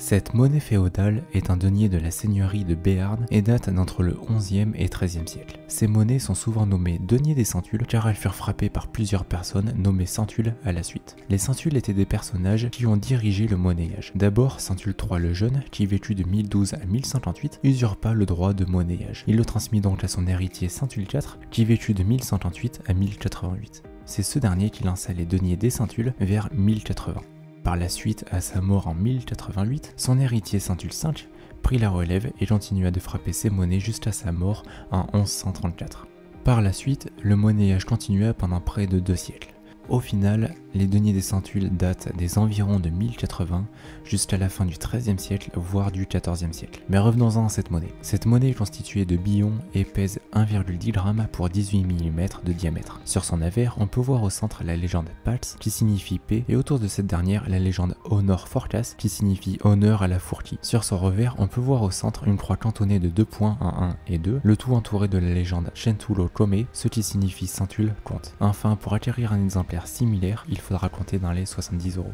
Cette monnaie féodale est un denier de la seigneurie de Béarn et date d'entre le XIe et XIIIe siècle. Ces monnaies sont souvent nommées deniers des Centules car elles furent frappées par plusieurs personnes nommées Centules à la suite. Les Centules étaient des personnages qui ont dirigé le monnayage. D'abord, Centule III le Jeune, qui vécut de 1012 à 1138, usurpa le droit de monnayage. Il le transmit donc à son héritier Centule IV, qui vécut de 1138 à 1088. C'est ce dernier qui lança les deniers des Centules vers 1080. Par la suite, à sa mort en 1088, son héritier Centule V prit la relève et continua de frapper ses monnaies jusqu'à sa mort en 1134. Par la suite, le monnayage continua pendant près de 2 siècles. Au final, les deniers des Centules datent des environs de 1080 jusqu'à la fin du XIIIe siècle, voire du XIVe siècle. Mais revenons-en à cette monnaie. Cette monnaie est constituée de billons et pèse 1,10 g pour 18 mm de diamètre. Sur son avers, on peut voir au centre la légende Pals qui signifie paix et autour de cette dernière la légende Honor Forcas qui signifie honneur à la fourquille. Sur son revers, on peut voir au centre une croix cantonnée de 2 points en 1 et 2, le tout entouré de la légende Centulo Come, ce qui signifie Centule compte. Enfin, pour acquérir un exemplaire similaire, il faudra compter dans les 70 €.